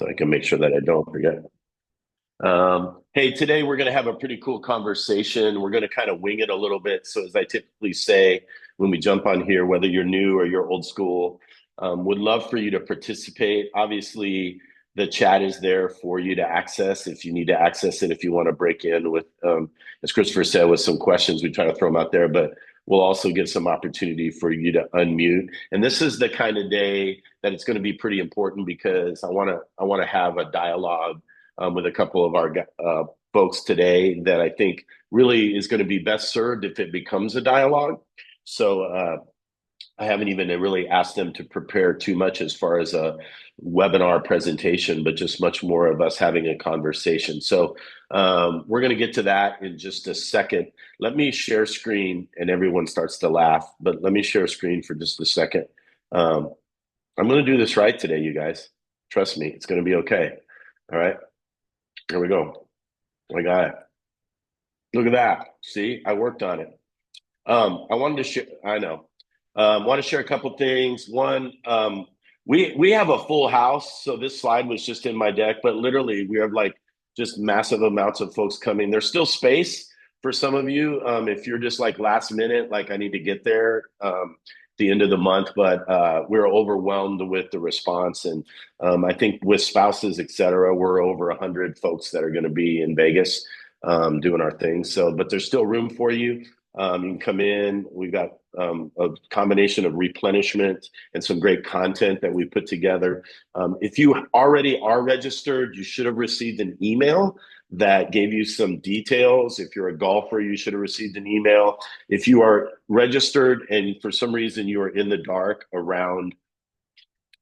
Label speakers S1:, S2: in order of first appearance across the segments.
S1: so I can make sure that I don't forget. Hey, today we're going to have a pretty cool conversation. We're going to kind of wing it a little bit. So, as I typically say when we jump on here, whether you're new or you're old school, would love for you to participate. Obviously, the chat is there for you to access if you need to access it, if you want to break in with, as Christopher said, with some questions, we try to throw them out there, but we'll also give some opportunity for you to unmute. And this is the kind of day that it's going to be pretty important because I want to have a dialogue with a couple of our folks today that I think really is going to be best served if it becomes a dialogue. So I haven't even really asked them to prepare too much as far as a webinar presentation, but just much more of us having a conversation. So we're going to get to that in just a second. Let me share screen, and everyone starts to laugh, but let me share screen for just a second. I'm going to do this right today, you guys. Trust me, it's going to be okay. All right. Here we go. I got it. Look at that. See, I worked on it. I wanted to share, I know. Want to share a couple things. One, we have a full house, so this slide was just in my deck, but literally we have like just massive amounts of folks coming. There's still space for some of you. If you're just like last minute, like I need to get there the end of the month, but we're overwhelmed with the response. And I think with spouses, et cetera, we're over 100 folks that are going to be in Vegas doing our thing. So, but there's still room for you. You can come in. We've got a combination of replenishment and some great content that we put together. If you already are registered, you should have received an email that gave you some details. If you're a golfer, you should have received an email. If you are registered and for some reason you are in the dark around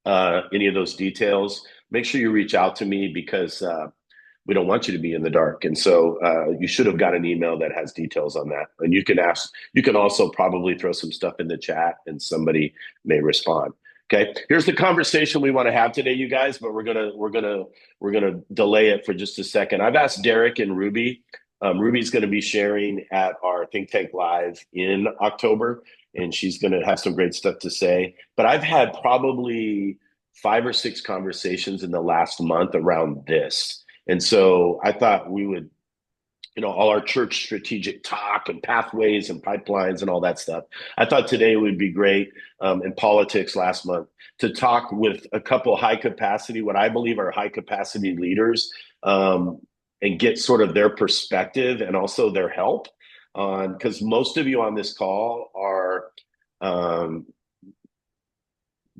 S1: any of those details, make sure you reach out to me because we don't want you to be in the dark. And so you should have got an email that has details on that. And you can also probably throw some stuff in the chat and somebody may respond. Okay, here's the conversation we want to have today, you guys, but we're gonna delay it for just a second. I've asked Derek and Ruby. Ruby's going to be sharing at our Think Tank Live in October, and she's going to have some great stuff to say. But I've had probably 5 or 6 conversations in the last month around this. And so I thought we would, all our church strategic talk and pathways and pipelines and all that stuff. I thought today would be great in politics last month to talk with a couple high capacity, what I believe are high capacity leaders, and get sort of their perspective and also their help on, because most of you on this call are,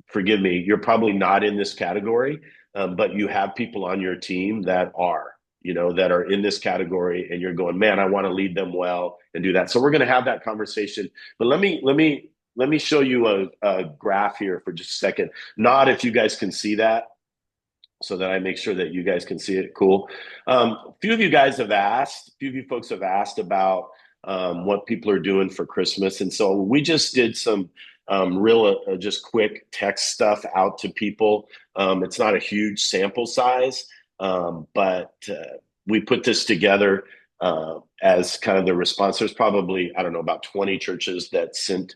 S1: forgive me, you're probably not in this category, but you have people on your team that are, that are in this category, and you're going, man, I want to lead them well and do that. So we're going to have that conversation. But let me show you a graph here for just a second. Not if you guys can see that, so that I make sure that you guys can see it. Cool. A few of you folks have asked about what people are doing for Christmas. And so we just did some just quick text stuff out to people. It's not a huge sample size, but we put this together as kind of the response. There's probably, I don't know, about 20 churches that sent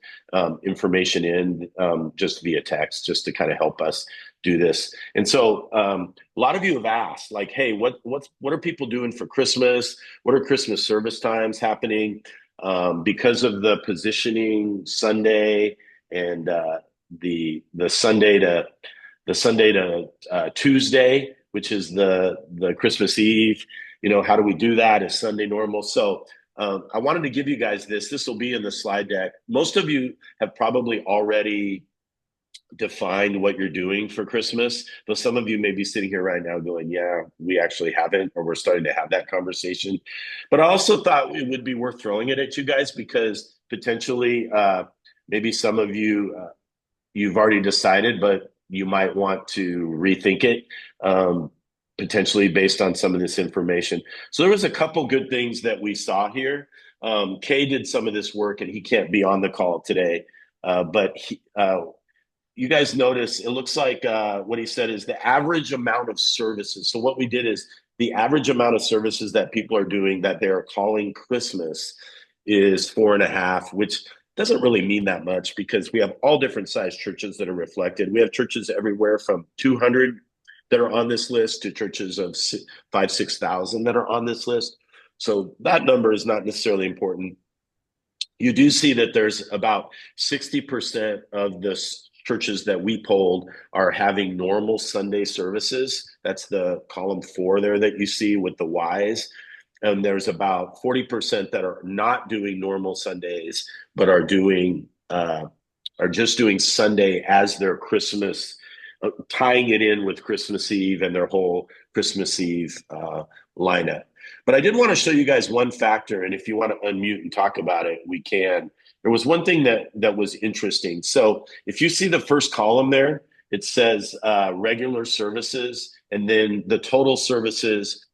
S1: information in just via text, just to kind of help us do this. And so a lot of you have asked, like, hey, what are people doing for Christmas? What are Christmas service times happening? Because of the positioning Sunday and the Sunday to Tuesday, which is the Christmas Eve. How do we do that? Is Sunday normal? So I wanted to give you guys this. This will be in the slide deck. Most of you have probably already defined what you're doing for Christmas, though some of you may be sitting here right now going, yeah, we actually haven't, or we're starting to have that conversation. But I also thought it would be worth throwing it at you guys because potentially maybe some of you, you've already decided, but you might want to rethink it, potentially based on some of this information. So there was a couple good things that we saw here. Kay did some of this work, and he can't be on the call today, but you guys notice it looks like what he said is the average amount of services. So what we did is the average amount of services that people are doing that they're calling Christmas is 4.5, which doesn't really mean that much because we have all different size churches that are reflected. We have churches everywhere from 200 that are on this list to churches of 6,000 that are on this list. So that number is not necessarily important. You do see that there's about 60% of the churches that we polled are having normal Sunday services. That's the column 4 there that you see with the Y's. And there's about 40% that are not doing normal Sundays, but are just doing Sunday as their Christmas, tying it in with Christmas Eve and their whole Christmas Eve lineup. But I did want to show you guys one factor, and if you want to unmute and talk about it, we can. There was one thing that was interesting. So if you see the first column there, it says regular services, and then the total services,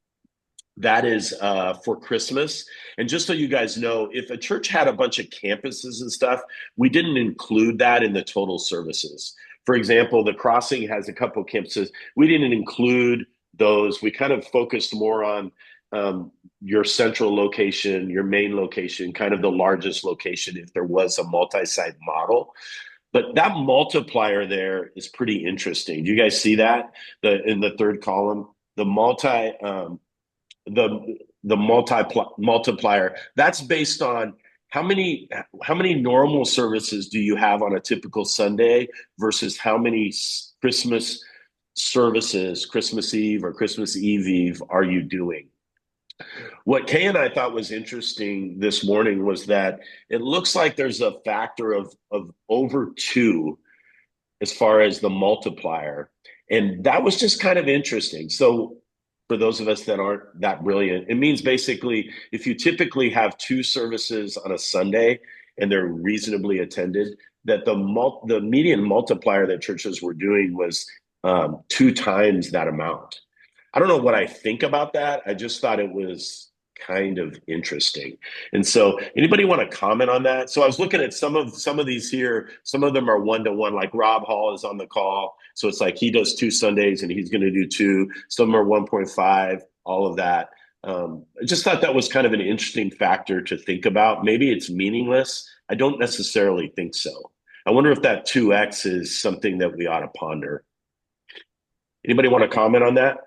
S1: that is for Christmas. And just so you guys know, if a church had a bunch of campuses and stuff, we didn't include that in the total services. For example, the Crossing has a couple of campuses. We didn't include those. We kind of focused more on your central location, your main location, kind of the largest location if there was a multi-site model. But that multiplier there is pretty interesting. Do you guys see that? In the third column, the multiplier, that's based on how many normal services do you have on a typical Sunday versus how many Christmas services, Christmas Eve or Christmas Eve are you doing? What Kay and I thought was interesting this morning was that it looks like there's a factor of over 2 as far as the multiplier. And that was just kind of interesting. So for those of us that aren't that brilliant, it means basically if you typically have 2 services on a Sunday and they're reasonably attended, that the median multiplier that churches were doing was 2 times that amount. I don't know what I think about that. I just thought it was kind of interesting. And so anybody want to comment on that? So I was looking at some of these here. Some of them are 1-to-1, like Rob Hall is on the call. So it's like he does 2 Sundays and he's going to do 2. Some are 1.5, all of that. I just thought that was kind of an interesting factor to think about. Maybe it's meaningless. I don't necessarily think so. I wonder if that 2x is something that we ought to ponder. Anybody want to comment on that?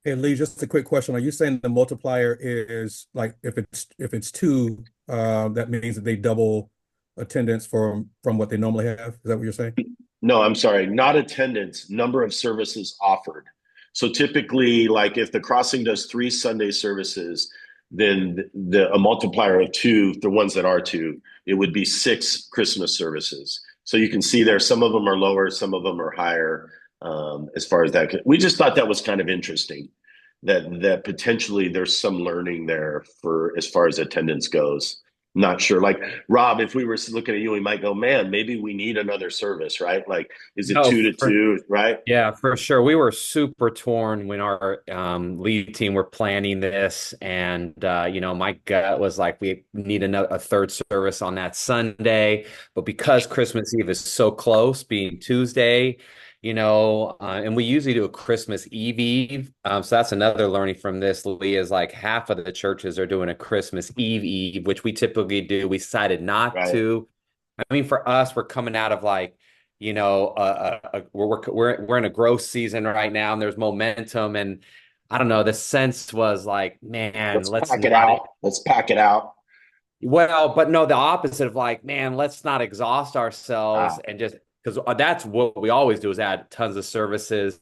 S2: Hey Lee, just a quick question. Are you saying the multiplier is like if it's 2, that means that they double attendance from what they normally have? Is that what you're saying?
S1: No, I'm sorry, not attendance, number of services offered. So typically, like if the Crossing does 3 Sunday services, then a multiplier of 2, the ones that are 2, it would be 6 Christmas services. So you can see there, some of them are lower, some of them are higher. As far as that, we just thought that was kind of interesting that potentially there's some learning there for as far as attendance goes. Not sure. Like Rob, if we were looking at you, we might go, man, maybe we need another service, right? Like, is it
S3: No,
S1: 2-to-2, right?
S3: yeah, for sure. We were super torn when our lead team were planning this, and my gut was like we need a third service on that Sunday, but because Christmas Eve is so close, being Tuesday, and we usually do a Christmas Eve. So that's another learning from this, Lee, is like half of the churches are doing a Christmas Eve, which we typically do. We decided not
S1: Right.
S3: to. I mean, for us, we're coming out of like, we're in a growth season right now, and there's momentum, and I don't know. The sense was like, man,
S1: Let's pack it out. Let's pack it out.
S3: Well, but no, the opposite of like, man, let's not exhaust ourselves and just because that's what we always do is add tons of services.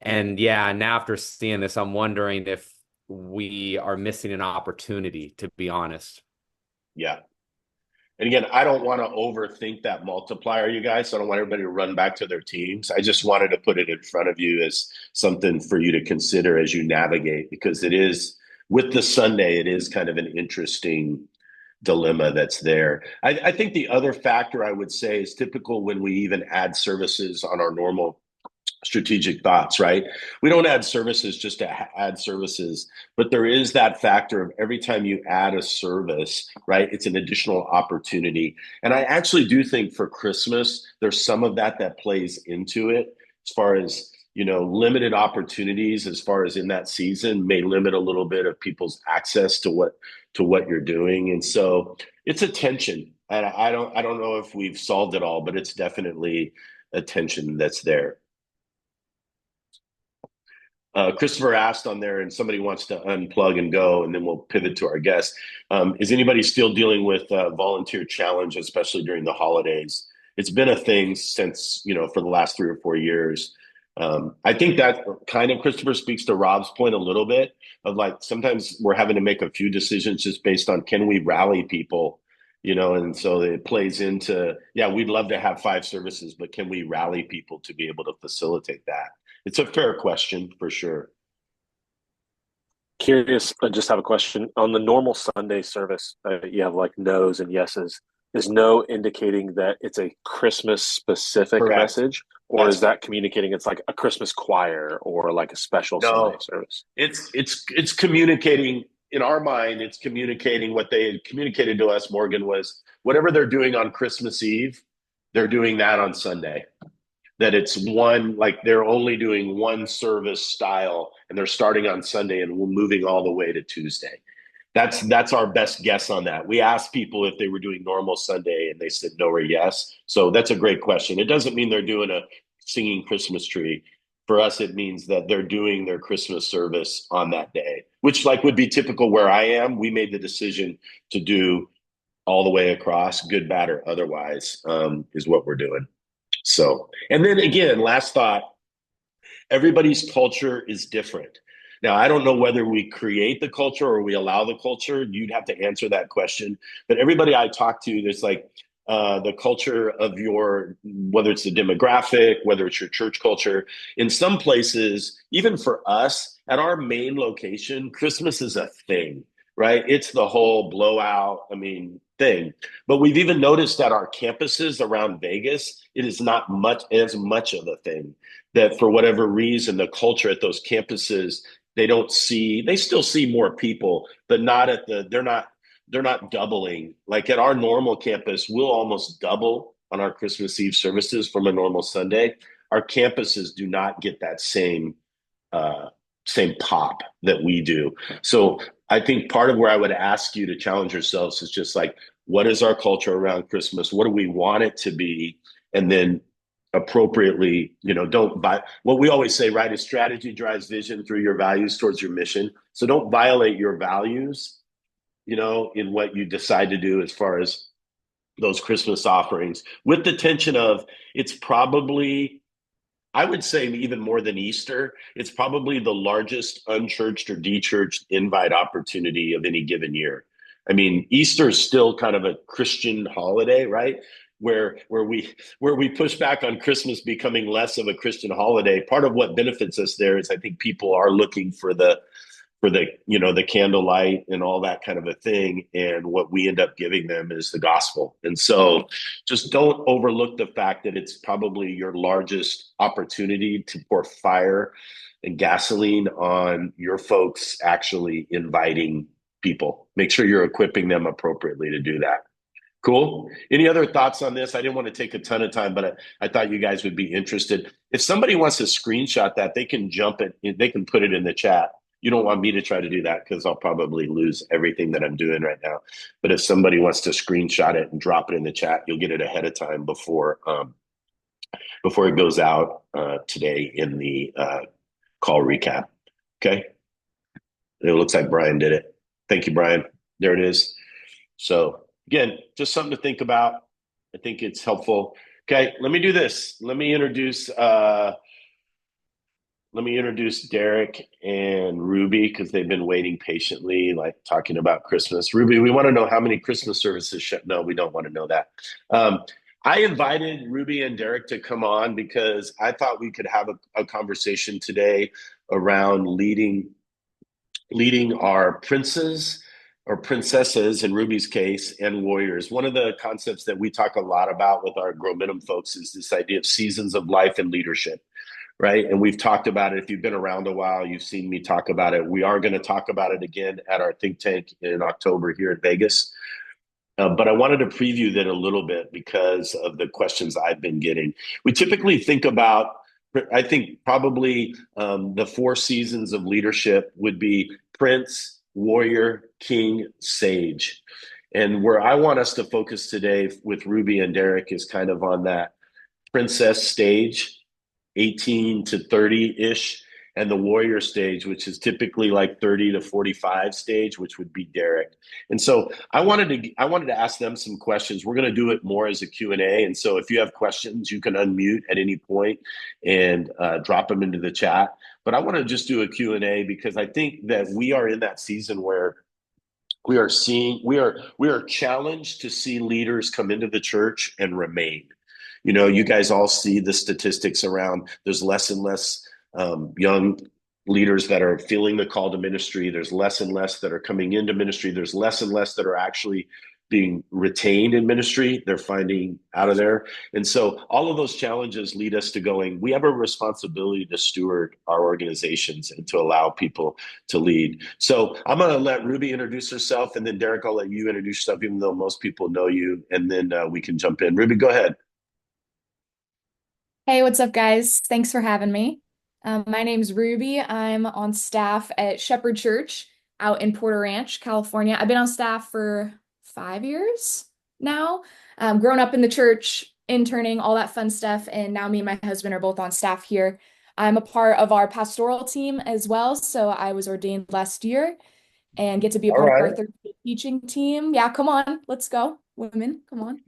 S3: And yeah, and after seeing this, I'm wondering if we are missing an opportunity, to be honest.
S1: Yeah. And again, I don't want to overthink that multiplier, you guys. So I don't want everybody to run back to their teams. I just wanted to put it in front of you as something for you to consider as you navigate, because it is with the Sunday, it is kind of an interesting dilemma that's there. I think the other factor I would say is typical when we even add services on our normal strategic thoughts, right? We don't add services just to add services, but there is that factor of every time you add a service, right? It's an additional opportunity. And I actually do think for Christmas, there's some of that plays into it as far as, limited opportunities as far as in that season may limit a little bit of people's access to what you're doing. And so it's a tension. And I don't know if we've solved it all, but it's definitely a tension that's there. Christopher asked on there, and somebody wants to unplug and go, and then we'll pivot to our guest. Is anybody still dealing with volunteer challenge, especially during the holidays? It's been a thing since, for the last 3 or 4 years. I think that kind of, Christopher, speaks to Rob's point a little bit of like, sometimes we're having to make a few decisions just based on, can we rally people, and so it plays into, yeah, we'd love to have 5 services, but can we rally people to be able to facilitate that? It's a fair question for sure.
S4: Curious, I just have a question. On the normal Sunday service, you have like no's and yeses. Is no indicating that it's a Christmas specific
S1: Correct.
S4: message, or is that communicating it's like a Christmas choir or like a special Sunday service?
S1: It's communicating, in our mind, it's communicating what they had communicated to us, Morgan, was whatever they're doing on Christmas Eve, they're doing that on Sunday. That it's one, like they're only doing one service style, and they're starting on Sunday and we're moving all the way to Tuesday. That's our best guess on that. We asked people if they were doing normal Sunday, and they said no or yes. So that's a great question. It doesn't mean they're doing a singing Christmas tree. For us, it means that they're doing their Christmas service on that day, which like would be typical where I am. We made the decision to do all the way across, good, bad, or otherwise, is what we're doing. So, and then again, last thought, everybody's culture is different. Now, I don't know whether we create the culture or we allow the culture. You'd have to answer that question. But everybody I talk to, there's like the culture of your, whether it's the demographic, whether it's your church culture. In some places, even for us, at our main location, Christmas is a thing, right? It's the whole blowout, thing. But we've even noticed that our campuses around Vegas, it is not as much of a thing. That for whatever reason, the culture at those campuses, they still see more people, but they're not doubling. Like at our normal campus, we'll almost double on our Christmas Eve services from a normal Sunday. Our campuses do not get that same pop that we do. So I think part of where I would ask you to challenge yourselves is just like, what is our culture around Christmas? What do we want it to be? And then appropriately, don't buy what we always say, right? Is strategy drives vision through your values towards your mission. So don't violate your values, in what you decide to do as far as those Christmas offerings, with the tension of it's probably, I would say even more than Easter, it's probably the largest unchurched or dechurched invite opportunity of any given year. Easter is still kind of a Christian holiday, right? Where we push back on Christmas becoming less of a Christian holiday. Part of what benefits us there is I think people are looking for the the candlelight and all that kind of a thing, and what we end up giving them is the gospel. And so just don't overlook the fact that it's probably your largest opportunity to pour fire and gasoline on your folks actually inviting people. Make sure you're equipping them appropriately to do that. Cool. Any other thoughts on this? I didn't want to take a ton of time, but I thought you guys would be interested. If somebody wants to screenshot that, they can they can put it in the chat. You don't want me to try to do that because I'll probably lose everything that I'm doing right now. But if somebody wants to screenshot it and drop it in the chat, you'll get it ahead of time before it goes out today in the call recap. Okay. It looks like Brian did it. Thank you, Brian. There it is. So again, just something to think about. I think it's helpful. Okay, let me do this. Let me introduce Derek and Ruby because they've been waiting patiently, like talking about Christmas. Ruby, we want to know how many Christmas services. No, we don't want to know that. I invited Ruby and Derek to come on because I thought we could have a conversation today around leading our princes or princesses in Ruby's case and warriors. One of the concepts that we talk a lot about with our Grow Minimum folks is this idea of seasons of life and leadership, right? And we've talked about it. If you've been around a while, you've seen me talk about it. We are going to talk about it again at our think tank in October here in Vegas. But I wanted to preview that a little bit because of the questions I've been getting. We typically think about, I think probably the 4 seasons of leadership would be prince, warrior, king, sage. And where I want us to focus today with Ruby and Derek is kind of on that princess stage, 18 to 30-ish, and the warrior stage, which is typically like 30 to 45 stage, which would be Derek. And so I wanted to ask them some questions. We're going to do it more as a Q&A. And so if you have questions, you can unmute at any point and drop them into the chat. But I want to just do a Q&A because I think that we are in that season where we are challenged to see leaders come into the church and remain. You know, you guys all see the statistics around. There's less and less young leaders that are feeling the call to ministry. There's less and less that are coming into ministry. There's less and less that are actually being retained in ministry. They're finding out of there. And so all of those challenges lead us to going, we have a responsibility to steward our organizations and to allow people to lead. So I'm going to let Ruby introduce herself, and then Derek, I'll let you introduce yourself, even though most people know you, and then we can jump in. Ruby, go ahead.
S5: Hey, what's up, guys? Thanks for having me. My name's Ruby. I'm on staff at Shepherd Church out in Porter Ranch, California. I've been on staff for 5 years now. Grown up in the church, interning, all that fun stuff, and now me and my husband are both on staff here. I'm a part of our pastoral team as well, so I was ordained last year and get to be a part of our Thursday teaching team. Yeah, come on, let's go, women, come on.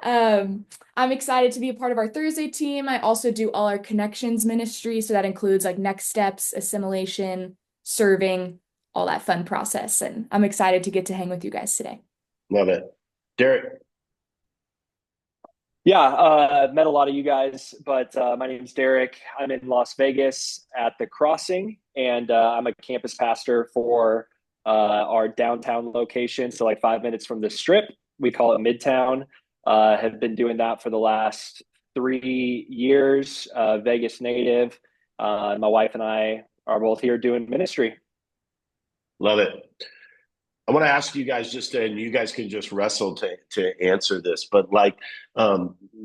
S5: I'm excited to be a part of our Thursday team. I also do all our connections ministry, so that includes like next steps, assimilation, serving, all that fun process. And I'm excited to get to hang with you guys today.
S1: Love it. Derek.
S6: Yeah, met a lot of you guys, but my name's Derek. I'm in Las Vegas at The Crossing, and I'm a campus pastor for our downtown location, so like 5 minutes from the Strip. We call it Midtown. Have been doing that for the last 3 years, Vegas native. My wife and I are both here doing ministry.
S1: Love it. I want to ask you guys and you guys can just wrestle to answer this, but like,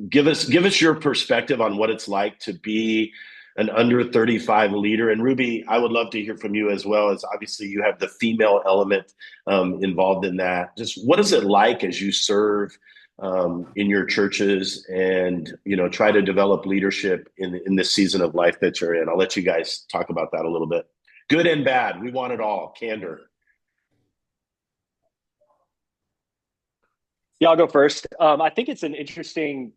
S1: give us your perspective on what it's like to be an under 35 leader. And Ruby, I would love to hear from you, as well, as obviously you have the female element involved in that. Just what is it like as you serve in your churches and, you know, try to develop leadership in this season of life that you're in? I'll let you guys talk about that a little bit. Good and bad. We want it all. Candor.
S6: Yeah, I'll go first. I think it's an interesting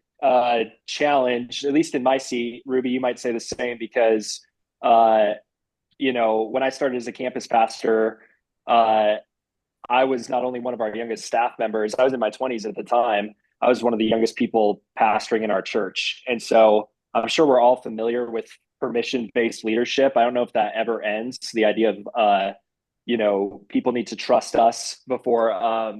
S6: challenge, at least in my seat. Ruby, you might say the same, because, you know, when I started as a campus pastor, I was not only one of our youngest staff members, I was in my 20s at the time. I was one of the youngest people pastoring in our church. And so I'm sure we're all familiar with permission-based leadership. I don't know if that ever ends. The idea of, you know, people need to trust us before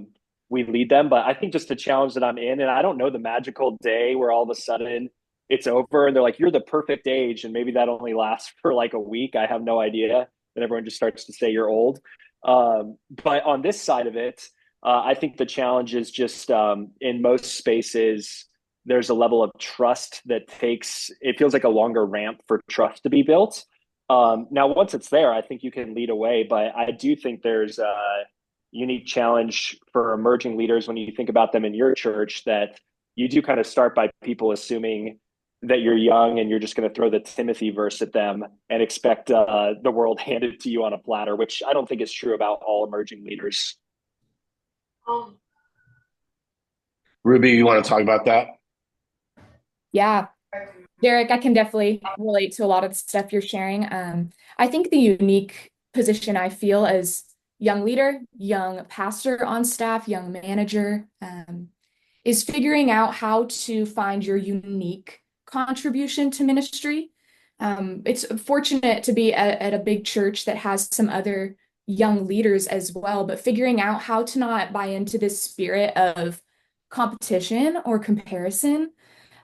S6: we lead them. But I think just the challenge that I'm in, and I don't know the magical day where all of a sudden it's over and they're like, you're the perfect age. And maybe that only lasts for like a week. I have no idea. And everyone just starts to say you're old. But on this side of it, I think the challenge is just in most spaces, there's a level of trust that it feels like a longer ramp for trust to be built. Now, once it's there, I think you can lead away, but I do think there's a unique challenge for emerging leaders when you think about them in your church, that you do kind of start by people assuming that you're young and you're just going to throw the Timothy verse at them and expect the world handed to you on a platter, which I don't think is true about all emerging leaders.
S1: Ruby, you want to talk about that?
S5: Yeah, Derek, I can definitely relate to a lot of the stuff you're sharing. I think the unique position I feel as young leader, young pastor on staff, young manager, is figuring out how to find your unique contribution to ministry. It's fortunate to be at a big church that has some other young leaders as well, but figuring out how to not buy into this spirit of competition or comparison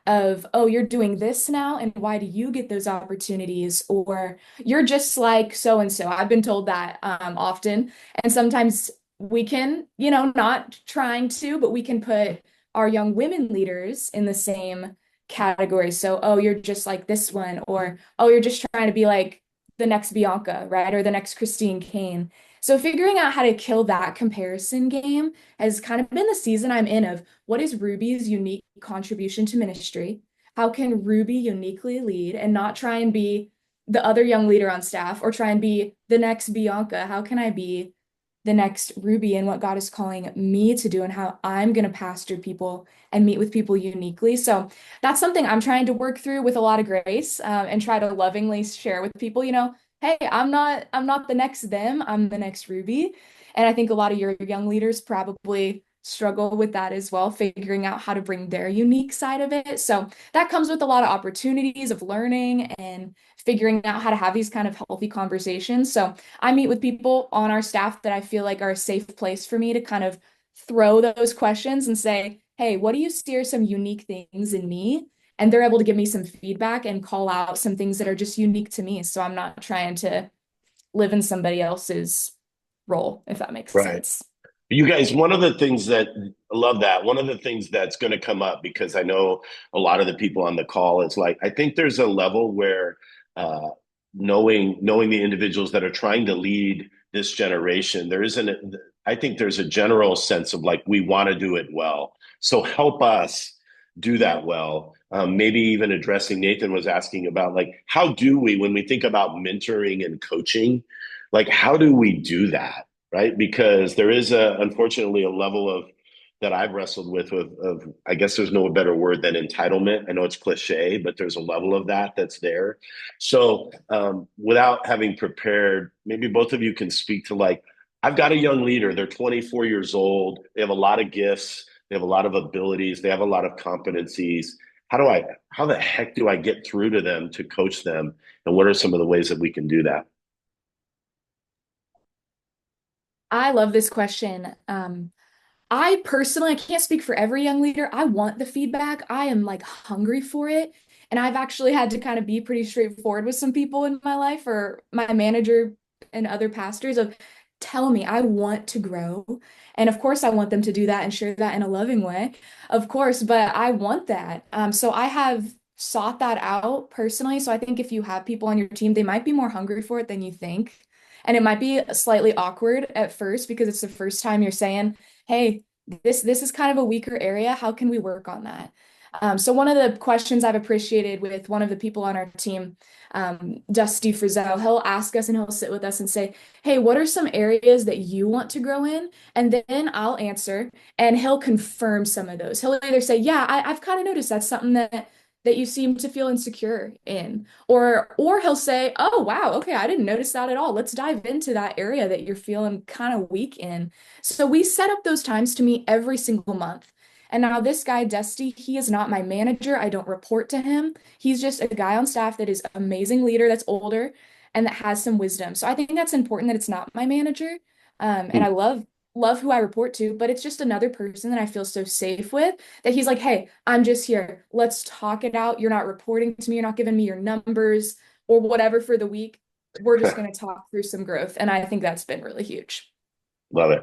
S5: of, oh, you're doing this now, and why do you get those opportunities? Or you're just like so-and-so. I've been told that often. And sometimes we can, you know, not trying to, but we can put our young women leaders in the same category. So, oh, you're just like this one, or, oh, you're just trying to be like the next Bianca, right? Or the next Christine Kane. So figuring out how to kill that comparison game has kind of been the season I'm in of what is Ruby's unique contribution to ministry? How can Ruby uniquely lead and not try and be the other young leader on staff or try and be the next Bianca? How can I be the next Ruby and what God is calling me to do and how I'm going to pastor people and meet with people uniquely? So that's something I'm trying to work through with a lot of grace, and try to lovingly share with people, hey, I'm not the next them, I'm the next Ruby. And I think a lot of your young leaders probably struggle with that as well, figuring out how to bring their unique side of it. So that comes with a lot of opportunities of learning and figuring out how to have these kind of healthy conversations. So I meet with people on our staff that I feel like are a safe place for me to kind of throw those questions and say, hey, what do you see are some unique things in me? And they're able to give me some feedback and call out some things that are just unique to me. So I'm not trying to live in somebody else's role, if that makes
S1: Right.
S5: sense.
S1: You guys, one of the things that I love that one of the things that's going to come up, because I know a lot of the people on the call, is like, I think there's a level where uh, knowing the individuals that are trying to lead this generation, I think there's a general sense of like, we want to do it well. So help us do that well. Maybe even addressing, Nathan was asking about, like, how do we, when we think about mentoring and coaching, like, how do we do that? Right? Because there is unfortunately a level of that I've wrestled with of I guess there's no better word than entitlement. I know it's cliche, but there's a level of that's there. So without having prepared, maybe both of you can speak to, like, I've got a young leader. They're 24 years old. They have a lot of gifts. They have a lot of abilities. They have a lot of competencies. How the heck do I get through to them to coach them? And what are some of the ways that we can do that?
S5: I love this question. I personally, I can't speak for every young leader. I want the feedback. I am like hungry for it. And I've actually had to kind of be pretty straightforward with some people in my life or my manager and other pastors of tell me I want to grow. And of course, I want them to do that and share that in a loving way, of course, but I want that. So I have sought that out personally. So I think if you have people on your team, they might be more hungry for it than you think. And it might be slightly awkward at first because it's the first time you're saying, hey, this is kind of a weaker area. How can we work on that? So one of the questions I've appreciated with one of the people on our team, Dusty Frizzell, he'll ask us and he'll sit with us and say, hey, what are some areas that you want to grow in? And then I'll answer and he'll confirm some of those. He'll either say, yeah, I've kind of noticed that's something that you seem to feel insecure in, or he'll say, oh wow, okay, I didn't notice that at all, let's dive into that area that you're feeling kind of weak in. So we set up those times to meet every single month. And now this guy Dusty, he is not my manager, I don't report to him, he's just a guy on staff that is an amazing leader, that's older and that has some wisdom. So I think that's important that it's not my manager. And I love who I report to, but it's just another person that I feel so safe with that he's like, hey, I'm just here. Let's talk it out. You're not reporting to me. You're not giving me your numbers or whatever for the week. We're just going to talk through some growth. And I think that's been really huge.
S1: Love it.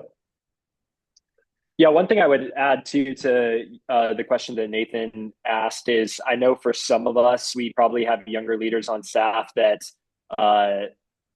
S6: Yeah, one thing I would add to the question that Nathan asked is, I know for some of us, we probably have younger leaders on staff that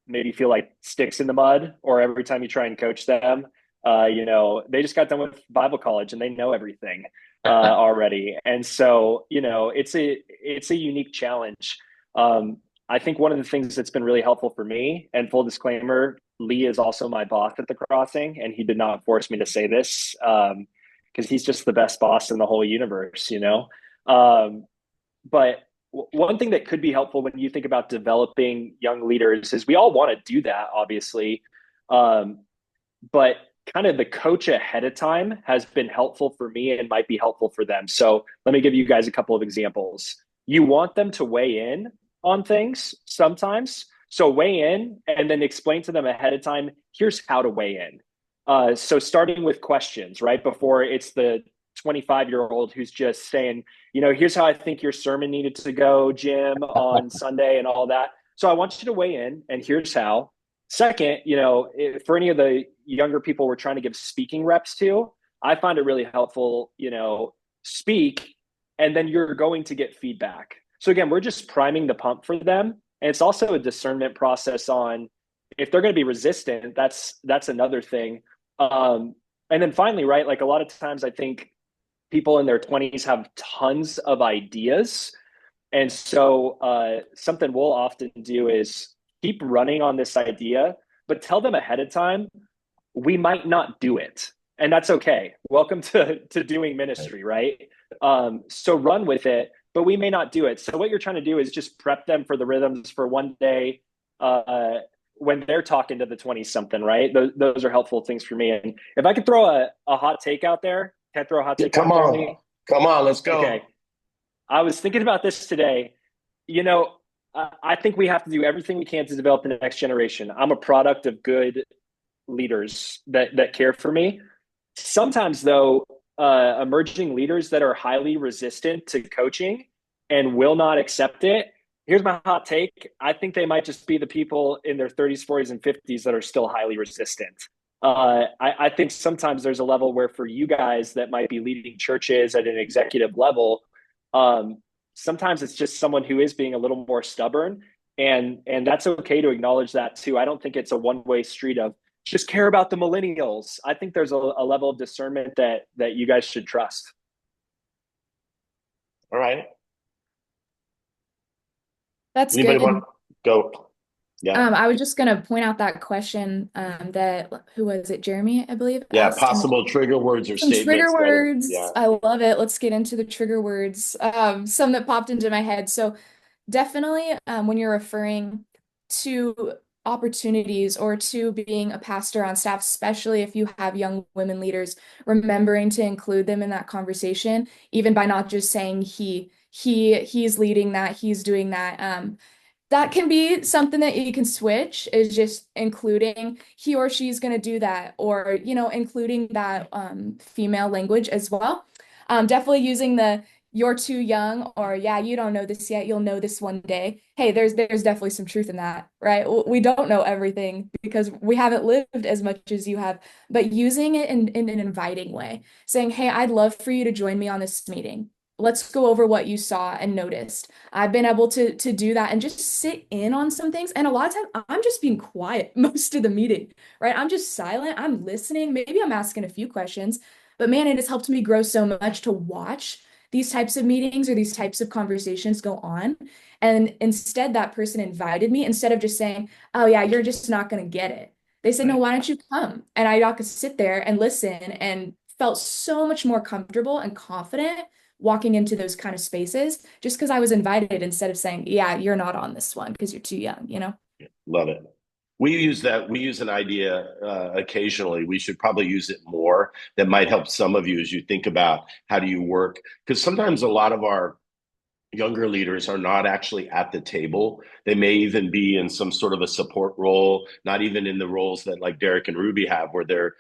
S6: maybe feel like sticks in the mud, or every time you try and coach them, they just got done with Bible college and they know everything already. And so, it's a unique challenge. I think one of the things that's been really helpful for me, and full disclaimer, Lee is also my boss at the Crossing, and he did not force me to say this because he's just the best boss in the whole universe, But one thing that could be helpful when you think about developing young leaders is we all want to do that, obviously. But kind of the coach ahead of time has been helpful for me and might be helpful for them. So let me give you guys a couple of examples. You want them to weigh in on things sometimes. So weigh in and then explain to them ahead of time, here's how to weigh in. So starting with questions, right? Before it's the 25-year-old who's just saying, here's how I think your sermon needed to go, Jim, on Sunday and all that. So I want you to weigh in, and here's how. Second, for any of the younger people we're trying to give speaking reps to, I find it really helpful, speak, and then you're going to get feedback. So again, we're just priming the pump for them. And it's also a discernment process on if they're going to be resistant, that's another thing. And then finally, right, like a lot of times I think people in their 20s have tons of ideas. And so something we'll often do is keep running on this idea, but tell them ahead of time, we might not do it. And that's okay. Welcome to doing ministry, right? So run with it, but we may not do it. So what you're trying to do is just prep them for the rhythms for one day when they're talking to the 20-something, right? Those are helpful things for me. And if I could throw a hot take out there, can I throw a hot take
S1: Come
S6: out there,
S1: on.
S6: Lee?
S1: Come on, let's go.
S6: Okay. I was thinking about this today. You know, I think we have to do everything we can to develop the next generation. I'm a product of good leaders that care for me. Sometimes, though, emerging leaders that are highly resistant to coaching and will not accept it. Here's my hot take. I think they might just be the people in their 30s, 40s, and 50s that are still highly resistant. I think sometimes there's a level where for you guys that might be leading churches at an executive level, sometimes it's just someone who is being a little more stubborn, and that's okay to acknowledge that too. I don't think it's a one-way street of just care about the millennials. I think there's a level of discernment that you guys should trust.
S1: All right.
S5: That's
S1: Anybody
S5: good.
S1: want to go? Yeah.
S5: I was just gonna point out that question that who was it? Jeremy, I believe,
S1: Yeah.
S5: asked in the
S1: Possible trigger words or
S5: some trigger
S1: statements.
S5: words.
S1: Yeah.
S5: I love it. Let's get into the trigger words. Some that popped into my head. So definitely, when you're referring to opportunities or to being a pastor on staff, especially if you have young women leaders, remembering to include them in that conversation, even by not just saying he's leading that, he's doing that. That can be something that you can switch, is just including he or she's going to do that, or including that female language as well. Definitely using the you're too young, or yeah, you don't know this yet, you'll know this one day. Hey, there's definitely some truth in that, right? We don't know everything because we haven't lived as much as you have, but using it in an inviting way, saying, hey, I'd love for you to join me on this meeting. Let's go over what you saw and noticed. I've been able to do that and just sit in on some things. And a lot of times I'm just being quiet most of the meeting, right? I'm just silent. I'm listening. Maybe I'm asking a few questions, but man, it has helped me grow so much to watch these types of meetings or these types of conversations go on. And instead, that person invited me, instead of just saying, oh yeah, you're just not going to get it. They said, no, why don't you come? And I got to sit there and listen and felt so much more comfortable and confident walking into those kind of spaces just because I was invited, instead of saying, yeah, you're not on this one because you're too young,
S1: Love it. We use an idea occasionally. We should probably use it more. That might help some of you as you think about how do you work. Because sometimes a lot of our younger leaders are not actually at the table. They may even be in some sort of a support role, not even in the roles that like Derek and Ruby have, where they're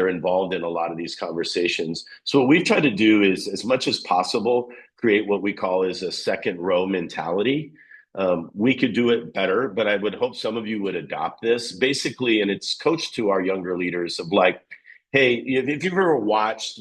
S1: involved in a lot of these conversations. So what we've tried to do is, as much as possible, create what we call is a second row mentality. We could do it better, but I would hope some of you would adopt this basically. And it's coached to our younger leaders of like, hey, if you've ever watched,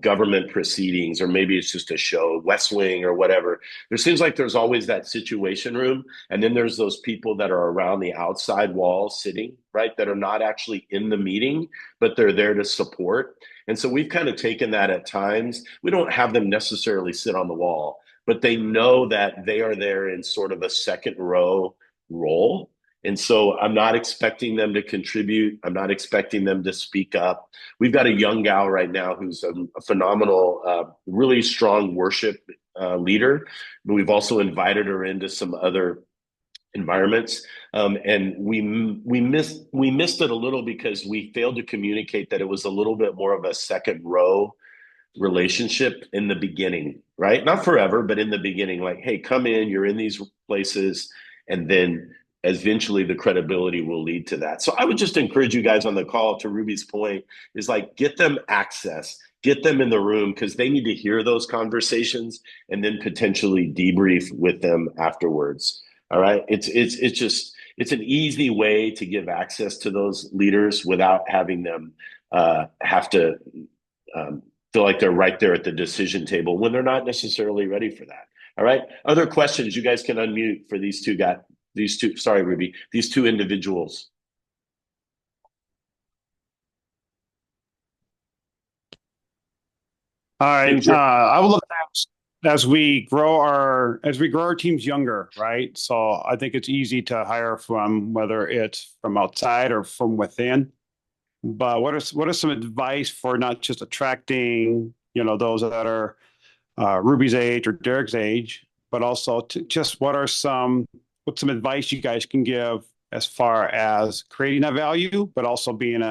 S1: government proceedings, or maybe it's just a show, West Wing or whatever, there seems like there's always that situation room. And then there's those people that are around the outside wall sitting, right, that are not actually in the meeting, but they're there to support. And so we've kind of taken that at times. We don't have them necessarily sit on the wall, but they know that they are there in sort of a second row role. And so I'm not expecting them to contribute. I'm not expecting them to speak up. We've got a young gal right now who's a phenomenal, really strong worship leader. We've also invited her into some other environments, and we missed it a little because we failed to communicate that it was a little bit more of a second row relationship in the beginning, right? Not forever, but in the beginning, like, hey, come in, you're in these places, and then eventually the credibility will lead to that. So I would just encourage you guys on the call, to Ruby's point, is like, get them access, get them in the room, because they need to hear those conversations and then potentially debrief with them afterwards. All right. It's an easy way to give access to those leaders without having them have to feel like they're right there at the decision table when they're not necessarily ready for that. All right. Other questions? You guys can unmute for these two guys. Sorry, Ruby, these two individuals.
S7: All right. I would love to as we grow our teams younger, right? So I think it's easy to hire from whether it's from outside or from within. But what are some advice for not just attracting, those that are Ruby's age or Derek's age, but also to just what's some advice you guys can give as far as creating that value, but also being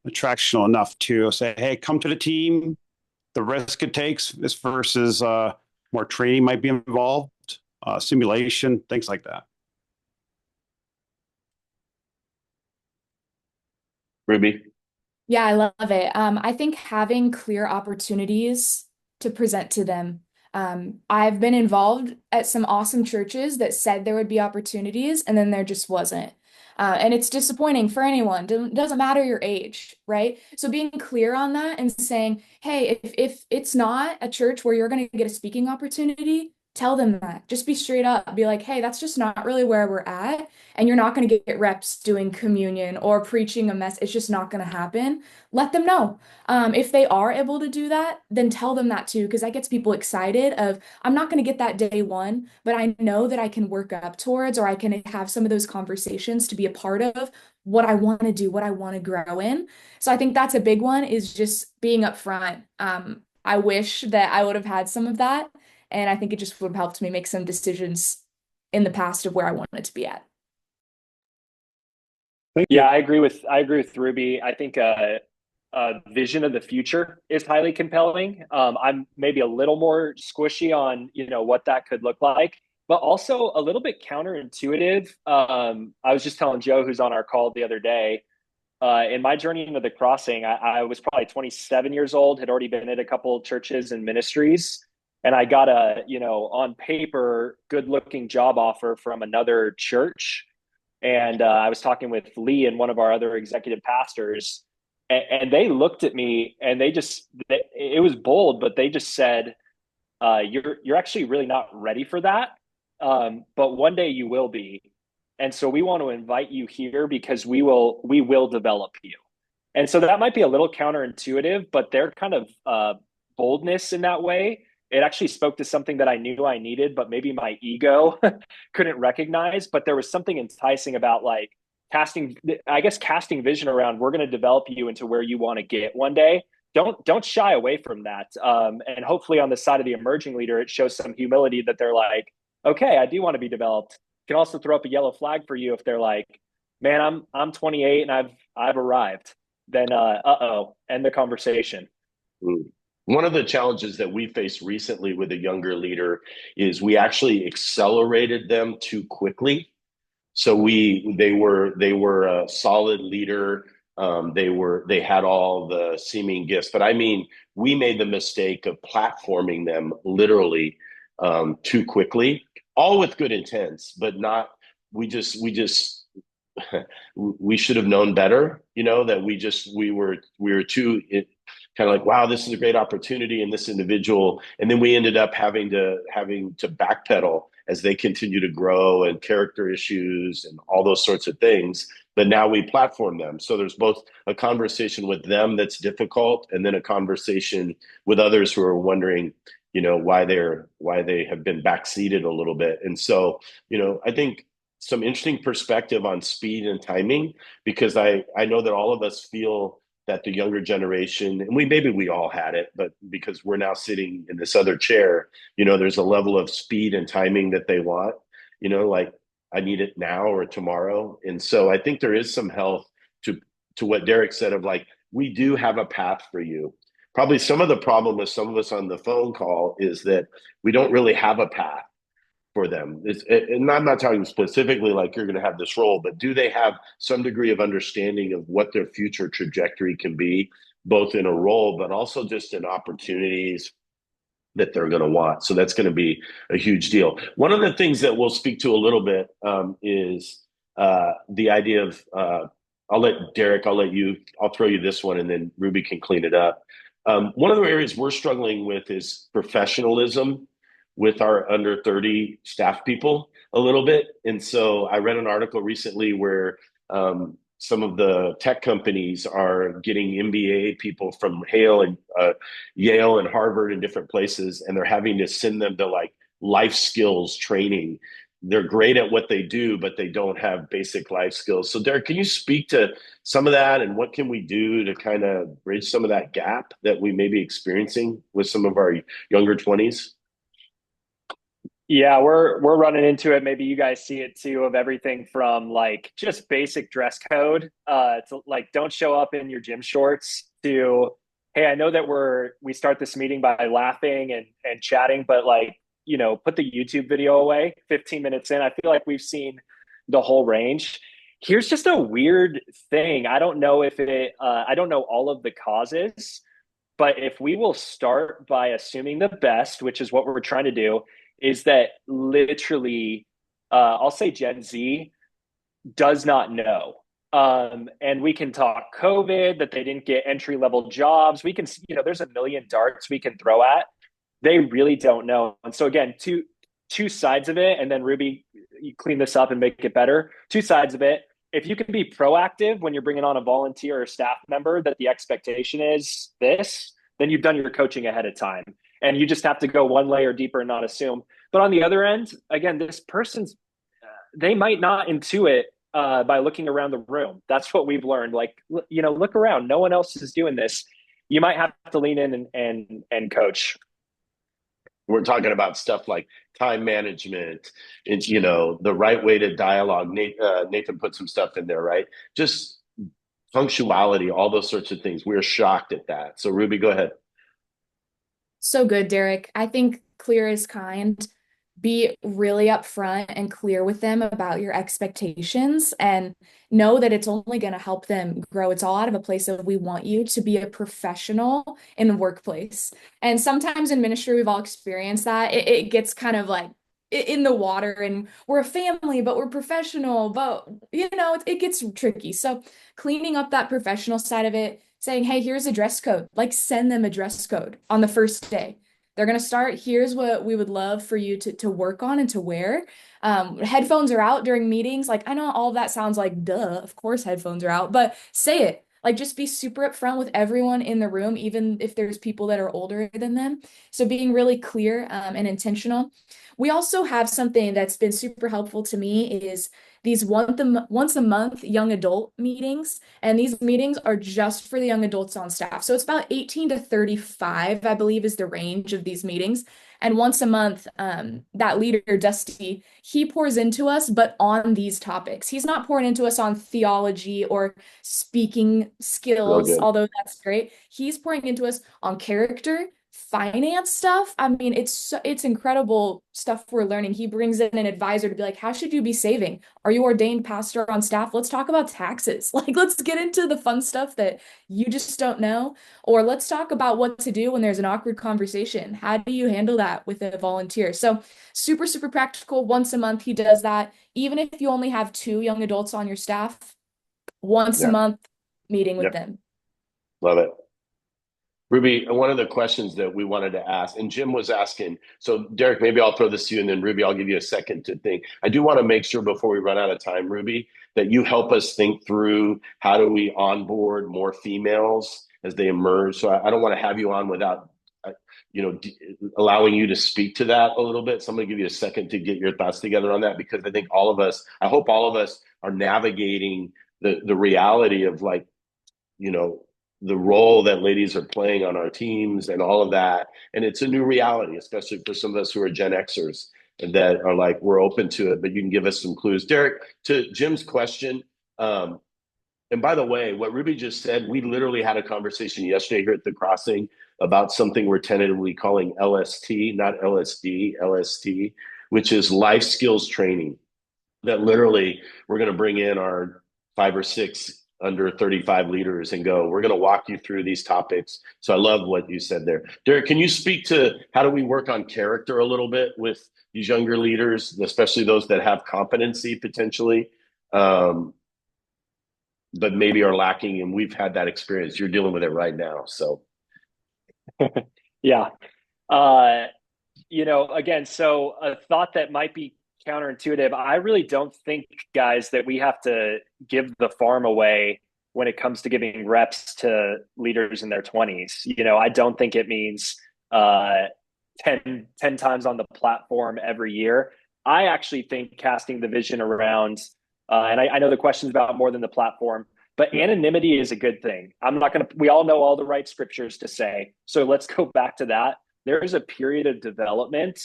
S7: attractional enough to say, hey, come to the team. The risk it takes is versus more training might be involved, simulation, things like that.
S1: Ruby?
S5: Yeah, I love it. I think having clear opportunities to present to them. I've been involved at some awesome churches that said there would be opportunities, and then there just wasn't. And it's disappointing for anyone. Doesn't matter your age, right? So being clear on that and saying, hey, if it's not a church where you're going to get a speaking opportunity, tell them that. Just be straight up. Be like, hey, that's just not really where we're at. And you're not going to get reps doing communion or preaching a mess. It's just not going to happen. Let them know. If they are able to do that, then tell them that too, because that gets people excited of, I'm not going to get that day one, but I know that I can work up towards, or I can have some of those conversations to be a part of what I want to do, what I want to grow in. So I think that's a big one, is just being upfront. I wish that I would have had some of that. And I think it just would have helped me make some decisions in the past of where I wanted to be at.
S7: Thank you.
S6: Yeah, I agree with Ruby. I think vision of the future is highly compelling. I'm maybe a little more squishy on what that could look like, but also a little bit counterintuitive. I was just telling Joe, who's on our call the other day, in my journey into the crossing, I was probably 27 years old, had already been at a couple of churches and ministries, and I got a on paper good looking job offer from another church. And I was talking with Lee and one of our other executive pastors, and they looked at me and it was bold, but they just said, you're actually really not ready for that. But one day you will be. And so we want to invite you here because we will develop you. And so that might be a little counterintuitive, but their kind of boldness in that way, it actually spoke to something that I knew I needed, but maybe my ego couldn't recognize. But there was something enticing about like casting vision around, we're going to develop you into where you want to get one day. Don't shy away from that. And hopefully on the side of the emerging leader, it shows some humility that they're like, okay, I do want to be developed. Can also throw up a yellow flag for you if they're like, man, I'm 28 and I've arrived. Then end the conversation.
S1: One of the challenges that we faced recently with a younger leader is we actually accelerated them too quickly. So they were a solid leader. They had all the seeming gifts, but I mean, we made the mistake of platforming them literally too quickly, all with good intents, but not. We should have known better. That we were too. Kind of like, wow, this is a great opportunity in this individual. And then we ended up having to backpedal as they continue to grow, and character issues and all those sorts of things. But now we platform them. So there's both a conversation with them that's difficult, and then a conversation with others who are wondering, why they have been backseated a little bit. And so, I think some interesting perspective on speed and timing, because I know that all of us feel that the younger generation, and we all had it, but because we're now sitting in this other chair, there's a level of speed and timing that they want, like I need it now or tomorrow. And so I think there is some health to what Derek said of like, we do have a path for you. Probably some of the problem with some of us on the phone call is that we don't really have a path for them. And I'm not talking specifically like you're going to have this role, but do they have some degree of understanding of what their future trajectory can be, both in a role, but also just in opportunities that they're going to want? So that's going to be a huge deal. One of the things that we'll speak to a little bit is the idea of, I'll throw you this one, and then Ruby can clean it up. One of the areas we're struggling with is professionalism with our under 30 staff people a little bit. And so I read an article recently where some of the tech companies are getting MBA people from Yale and Harvard and different places, and they're having to send them to like life skills training. They're great at what they do, but they don't have basic life skills. So Derek, can you speak to some of that and what can we do to kind of bridge some of that gap that we may be experiencing with some of our younger 20s?
S6: Yeah, we're running into it. Maybe you guys see it too, of everything from like just basic dress code, to like don't show up in your gym shorts, to hey, I know that we start this meeting by laughing and chatting, but like, put the YouTube video away 15 minutes in. I feel like we've seen the whole range. Here's just a weird thing. I don't know I don't know all of the causes, but if we will start by assuming the best, which is what we're trying to do, is that literally, I'll say Gen Z does not know. And we can talk COVID, that they didn't get entry level jobs. We can, there's a million darts we can throw at. They really don't know. And so again, two sides of it. And then Ruby, you clean this up and make it better. Two sides of it. If you can be proactive when you're bringing on a volunteer or staff member, that the expectation is this, then you've done your coaching ahead of time. And you just have to go one layer deeper and not assume. But on the other end, again, this person's, they might not intuit by looking around the room. That's what we've learned. Like, look around. No one else is doing this. You might have to lean in and coach.
S1: We're talking about stuff like time management and, the right way to dialogue. Nathan put some stuff in there, right? Just punctuality, all those sorts of things. We're shocked at that. So Ruby, go ahead.
S5: So good, Derek. I think clear is kind. Be really upfront and clear with them about your expectations and know that it's only going to help them grow. It's all out of a place of we want you to be a professional in the workplace. And sometimes in ministry, we've all experienced that. It gets kind of like in the water and we're a family, but we're professional, but it gets tricky. So cleaning up that professional side of it, saying, hey, here's a dress code, like send them a dress code on the first day. They're going to start, here's what we would love for you to work on and to wear. Headphones are out during meetings. Like, I know all of that sounds like, duh, of course headphones are out, but say it. Like, just be super upfront with everyone in the room, even if there's people that are older than them. So being really clear and intentional. We also have something that's been super helpful to me is these once a month young adult meetings. And these meetings are just for the young adults on staff. So it's about 18 to 35, I believe, is the range of these meetings. And once a month, that leader, Dusty, he pours into us, but on these topics. He's not pouring into us on theology or speaking skills, although that's great. He's pouring into us on character, finance stuff. I mean, it's incredible stuff we're learning. He brings in an advisor to be like, how should you be saving? Are you ordained pastor on staff? Let's talk about taxes. Like, let's get into the fun stuff that you just don't know. Or let's talk about what to do when there's an awkward conversation. How do you handle that with a volunteer? So super, super practical. Once a month, he does that. Even if you only have 2 young adults on your staff, once a month meeting with them.
S1: Love it. Ruby, one of the questions that we wanted to ask, and Jim was asking, so Derek, maybe I'll throw this to you, and then Ruby, I'll give you a second to think. I do want to make sure before we run out of time, Ruby, that you help us think through how do we onboard more females as they emerge. So I don't want to have you on without, allowing you to speak to that a little bit. So I'm going to give you a second to get your thoughts together on that, because I think I hope all of us are navigating the reality of the role that ladies are playing on our teams and all of that. And it's a new reality, especially for some of us who are Gen Xers that are like, we're open to it, but you can give us some clues. Derek, to Jim's question, and by the way, what Ruby just said, we literally had a conversation yesterday here at the Crossing about something we're tentatively calling LST, not LSD, LST, which is life skills training. That literally we're going to bring in our 5 or 6 under 35 leaders and go, we're going to walk you through these topics. So I love what you said there. Derek, can you speak to how do we work on character a little bit with these younger leaders, especially those that have competency potentially, but maybe are lacking? And we've had that experience. You're dealing with it right now. So.
S6: Yeah. Again, so a thought that might be counterintuitive. I really don't think, guys, that we have to give the farm away when it comes to giving reps to leaders in their 20s. You know, I don't think it means 10 times on the platform every year. I actually think casting the vision around, and I know the question's about more than the platform, but anonymity is a good thing. I'm not going to, we all know all the right scriptures to say. So let's go back to that. There is a period of development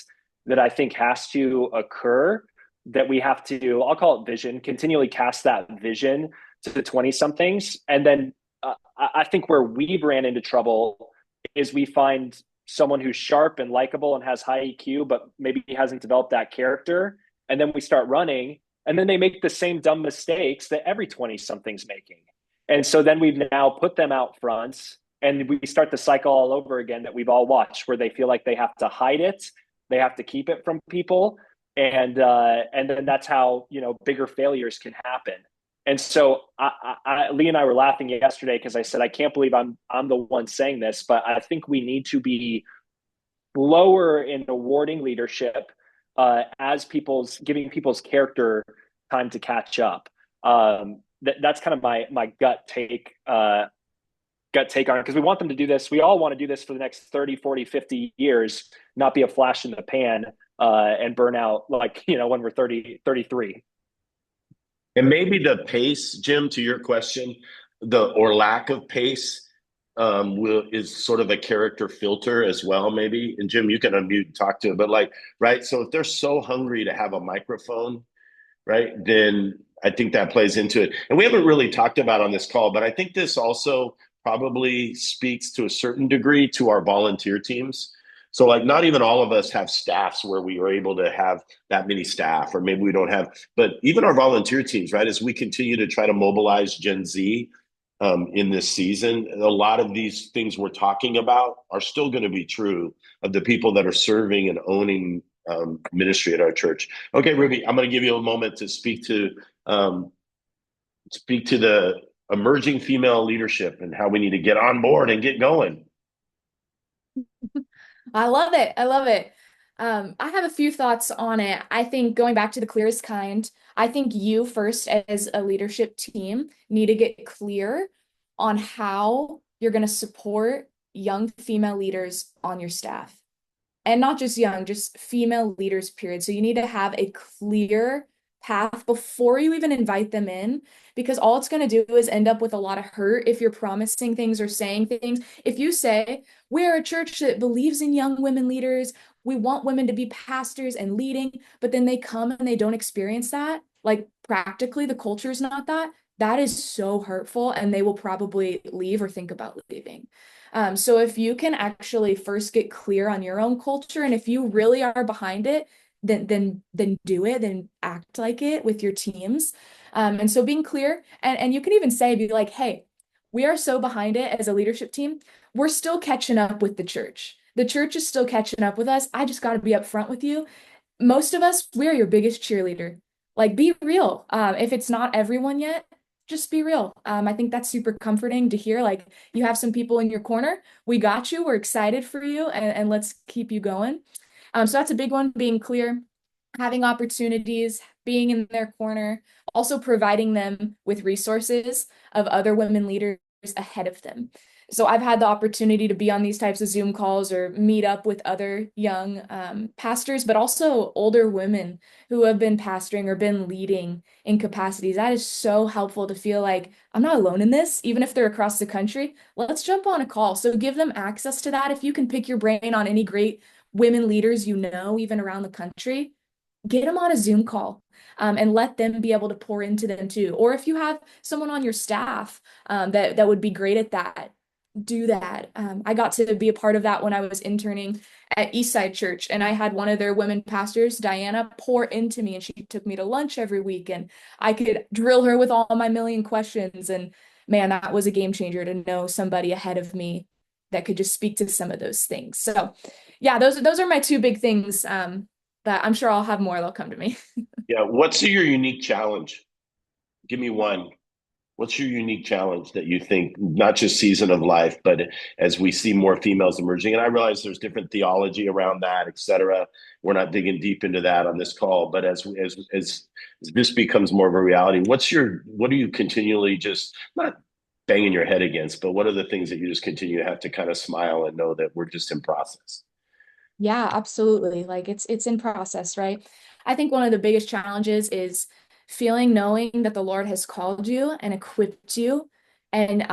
S6: that I think has to occur, that we have to, I'll call it vision, continually cast that vision to the 20 somethings. And then I think where we've ran into trouble is we find someone who's sharp and likable and has high EQ, but maybe hasn't developed that character. And then we start running, and then they make the same dumb mistakes that every 20 something's making. And so then we've now put them out front, and we start the cycle all over again that we've all watched, where they feel like they have to hide it, they have to keep it from people, and then that's how, you know, bigger failures can happen. And so Lee and I were laughing yesterday because I said, I can't believe I'm the one saying this, but I think we need to be lower in awarding leadership as giving people's character time to catch up. That's kind of my gut take on it, because we want them to do this. We all want to do this for the next 30, 40, 50 years, not be a flash in the pan and burn out like, you know, when we're 30, 33.
S1: And maybe the pace, Jim, to your question, or lack of pace is sort of a character filter as well, maybe. And Jim, you can unmute and talk to it, but like, right. So if they're so hungry to have a microphone, right, then I think that plays into it. And we haven't really talked about on this call, but I think this also probably speaks to a certain degree to our volunteer teams. So like not even all of us have staffs where we are able to have that many staff, or maybe we don't have, but even our volunteer teams, right, as we continue to try to mobilize Gen Z in this season, a lot of these things we're talking about are still going to be true of the people that are serving and owning ministry at our church. Okay, Ruby, I'm going to give you a moment to speak to the emerging female leadership and how we need to get on board and get going.
S5: I love it. I love it. I have a few thoughts on it. I think going back to the clearest kind, I think you first as a leadership team need to get clear on how you're going to support young female leaders on your staff. And not just young, just female leaders, period. So you need to have a clear path before you even invite them in, because all it's going to do is end up with a lot of hurt if you're promising things or saying things. If you say, we're a church that believes in young women leaders, we want women to be pastors and leading, but then they come and they don't experience that, like practically the culture is not that, that is so hurtful, and they will probably leave or think about leaving. So if you can actually first get clear on your own culture, and if you really are behind it, then do it, then act like it with your teams. And so being clear, and you can even be like, hey, we are so behind it as a leadership team. We're still catching up with the church. The church is still catching up with us. I just got to be upfront with you. Most of us, we are your biggest cheerleader. Like, be real. If it's not everyone yet, just be real. I think that's super comforting to hear. Like, you have some people in your corner. We got you. We're excited for you, and let's keep you going. So that's a big one, being clear, having opportunities, being in their corner, also providing them with resources of other women leaders ahead of them. So I've had the opportunity to be on these types of Zoom calls or meet up with other young pastors, but also older women who have been pastoring or been leading in capacities. That is so helpful to feel like I'm not alone in this, even if they're across the country. Let's jump on a call. So give them access to that. If you can pick your brain on any great women leaders, even around the country, get them on a Zoom call and let them be able to pour into them too. Or if you have someone on your staff that would be great at that, do that. I got to be a part of that when I was interning at Eastside Church, and I had one of their women pastors, Diana, pour into me, and she took me to lunch every week, and I could drill her with all my million questions. And man, that was a game changer to know somebody ahead of me that could just speak to some of those things. So yeah, those are my two big things. But I'm sure I'll have more. They'll come to me.
S1: Yeah. What's your unique challenge? Give me one. What's your unique challenge that you think, not just season of life, but as we see more females emerging? And I realize there's different theology around that, et cetera. We're not digging deep into that on this call, but as this becomes more of a reality, what do you continually just not banging your head against, but what are the things that you just continue to have to kind of smile and know that we're just in process?
S5: Yeah, absolutely. Like it's in process, right? I think one of the biggest challenges is knowing that the Lord has called you and equipped you. And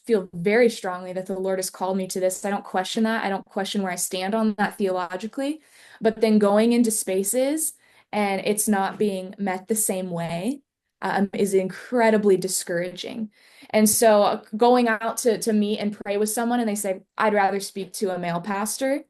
S5: feel very strongly that the Lord has called me to this. I don't question that. I don't question where I stand on that theologically. But then going into spaces and it's not being met the same way, is incredibly discouraging. And so going out to meet and pray with someone and they say, I'd rather speak to a male pastor,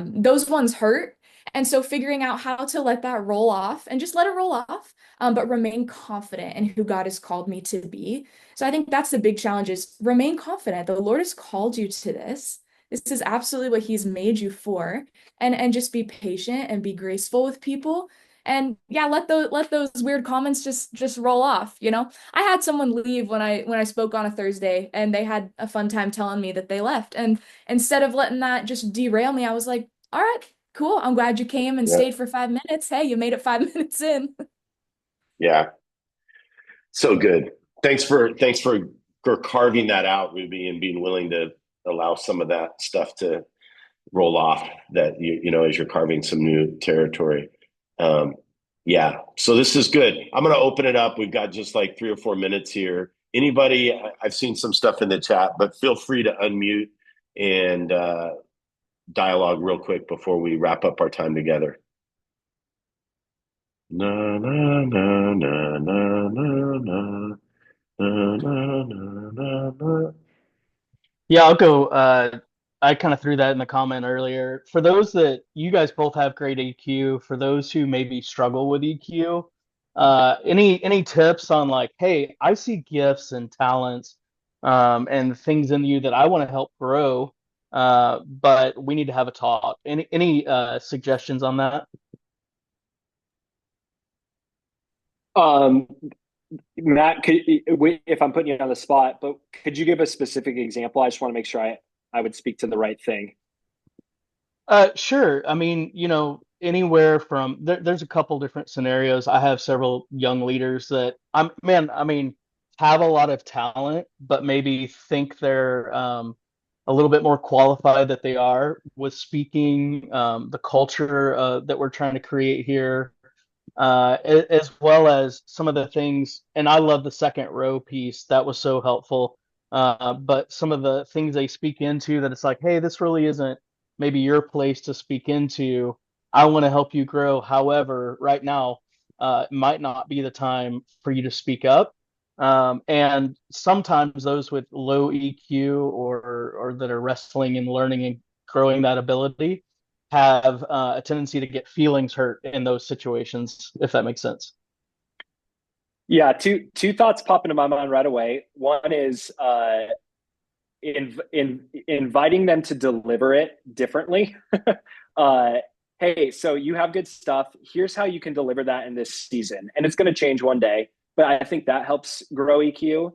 S5: those ones hurt. And so figuring out how to let that roll off and just let it roll off, but remain confident in who God has called me to be. So I think that's the big challenge, is remain confident. The Lord has called you to this. This is absolutely what he's made you for. And just be patient and be graceful with people. And yeah, let those weird comments just roll off, you know? I had someone leave when I spoke on a Thursday, and they had a fun time telling me that they left. And instead of letting that just derail me, I was like, all right, cool. I'm glad you came and stayed for 5 minutes. Hey, you made it 5 minutes in.
S1: Yeah. So good. Thanks for carving that out, Ruby, and being willing to allow some of that stuff to roll off, that you know, as you're carving some new territory. Yeah. So this is good. I'm going to open it up. We've got just like 3 or 4 minutes here. Anybody, I've seen some stuff in the chat, but feel free to unmute and dialogue real quick before we wrap up our time together. Na na na na na na na na na na na.
S8: Yeah, I'll go. I kind of threw that in the comment earlier. For those that you guys both have great EQ, for those who maybe struggle with EQ, any tips on like, hey, I see gifts and talents, and things in you that I want to help grow, but we need to have a talk. Any suggestions on that?
S6: Matt, if I'm putting you on the spot, but could you give a specific example? I just want to make sure I would speak to the right thing.
S8: Sure. I mean, you know, anywhere from there's a couple different scenarios. I have several young leaders that have a lot of talent, but maybe think they're a little bit more qualified that they are with speaking, the culture that we're trying to create here, as well as some of the things. And I love the second row piece. That was so helpful. But some of the things they speak into, that it's like, hey, this really isn't maybe your place to speak into. I want to help you grow. However, right now, it might not be the time for you to speak up. And sometimes those with low EQ or that are wrestling and learning and growing that ability have a tendency to get feelings hurt in those situations, if that makes sense.
S6: Yeah, two thoughts pop into my mind right away. One is inviting them to deliver it differently. Hey, so you have good stuff. Here's how you can deliver that in this season. And it's going to change one day, but I think that helps grow EQ.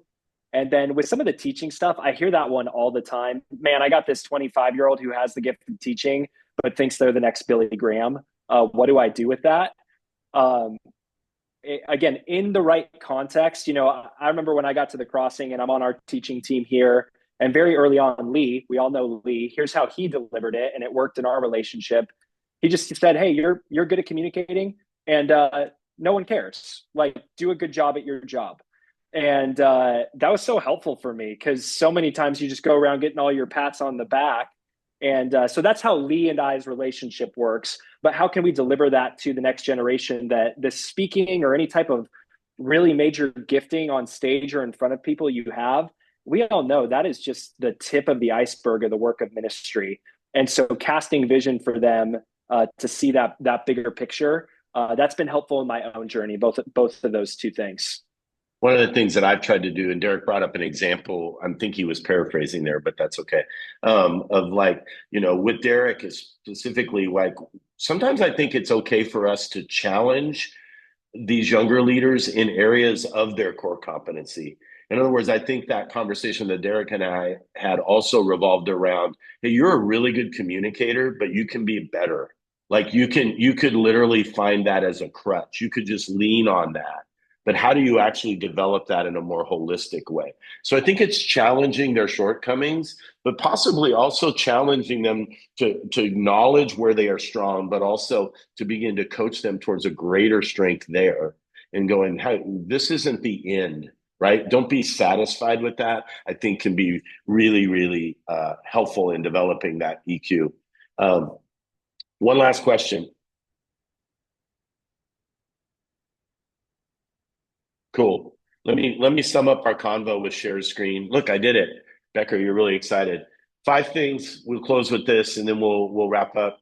S6: And then with some of the teaching stuff, I hear that one all the time. Man, I got this 25-year-old who has the gift of teaching, but thinks they're the next Billy Graham. What do I do with that? Again, in the right context, you know, I remember when I got to the Crossing and I'm on our teaching team here, and very early on, Lee, we all know Lee, here's how he delivered it, and it worked in our relationship. He just said, hey, you're good at communicating, and no one cares. Like, do a good job at your job. And that was so helpful for me, because so many times you just go around getting all your pats on the back. And so that's how Lee and I's relationship works. But how can we deliver that to the next generation, that the speaking or any type of really major gifting on stage or in front of people you have, we all know that is just the tip of the iceberg of the work of ministry. And so casting vision for them to see that bigger picture, that's been helpful in my own journey, both of those two things.
S1: One of the things that I've tried to do, and Derek brought up an example, I think he was paraphrasing there, but that's okay. Of like, you know, with Derek is specifically, like, sometimes I think it's okay for us to challenge these younger leaders in areas of their core competency. In other words, I think that conversation that Derek and I had also revolved around, hey, you're a really good communicator, but you can be better. Like you could literally find that as a crutch. You could just lean on that. But how do you actually develop that in a more holistic way? So I think it's challenging their shortcomings, but possibly also challenging them to acknowledge where they are strong, but also to begin to coach them towards a greater strength there and going, hey, this isn't the end, right? Don't be satisfied with that. I think can be really, really helpful in developing that EQ. One last question. Cool. Let me sum up our convo with shared screen. Look, I did it. Becker, you're really excited. 5 things. We'll close with this, and then we'll wrap up.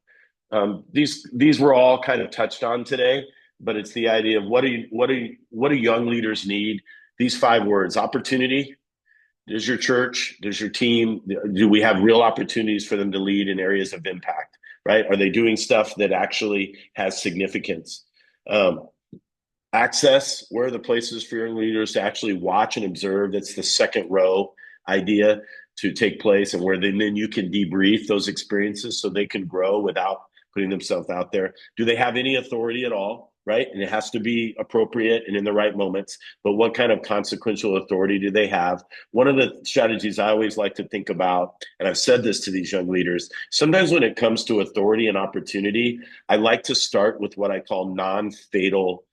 S1: These were all kind of touched on today, but it's the idea of what do young leaders need? These 5 words: opportunity. Does your church, does your team, do we have real opportunities for them to lead in areas of impact? Right? Are they doing stuff that actually has significance? Access, where are the places for young leaders to actually watch and observe? That's the second row idea to take place, and where then you can debrief those experiences so they can grow without putting themselves out there. Do they have any authority at all? Right? And it has to be appropriate and in the right moments. But what kind of consequential authority do they have? One of the strategies I always like to think about, and I've said this to these young leaders, sometimes when it comes to authority and opportunity, I like to start with what I call non-fatal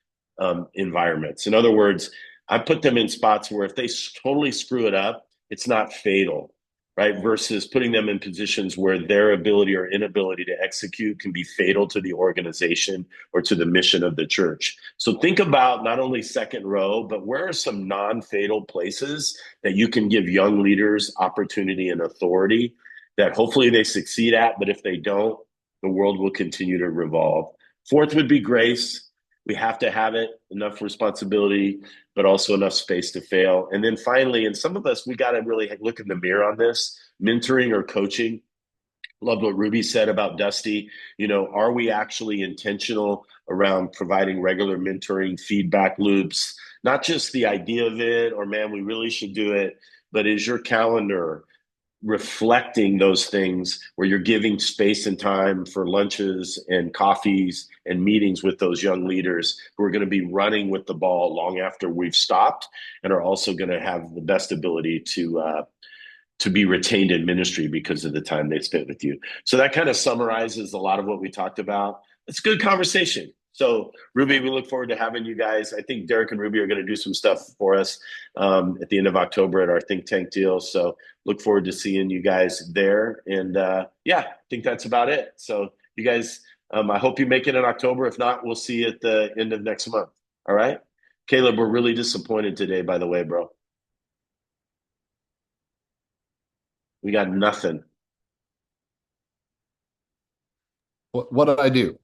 S1: environments. In other words, I put them in spots where if they totally screw it up, it's not fatal, right? Versus putting them in positions where their ability or inability to execute can be fatal to the organization or to the mission of the church. So think about not only second row, but where are some non-fatal places that you can give young leaders opportunity and authority that hopefully they succeed at, but if they don't, the world will continue to revolve. 4th would be grace. We have to have it, enough responsibility, but also enough space to fail. And then finally, and some of us, we got to really look in the mirror on this, mentoring or coaching. Loved what Ruby said about Dusty. Are we actually intentional around providing regular mentoring, feedback loops? Not just the idea of it, or man, we really should do it, but is your calendar reflecting those things where you're giving space and time for lunches and coffees and meetings with those young leaders who are going to be running with the ball long after we've stopped, and are also going to have the best ability to be retained in ministry because of the time they spent with you. So that kind of summarizes a lot of what we talked about. It's a good conversation. So Ruby, we look forward to having you guys. I think Derek and Ruby are going to do some stuff for us at the end of October at our think tank deal. So look forward to seeing you guys there. And yeah, I think that's about it. So you guys, I hope you make it in October. If not, we'll see you at the end of next month. All right. Caleb, we're really disappointed today, by the way, bro. We got nothing.
S9: What did I do?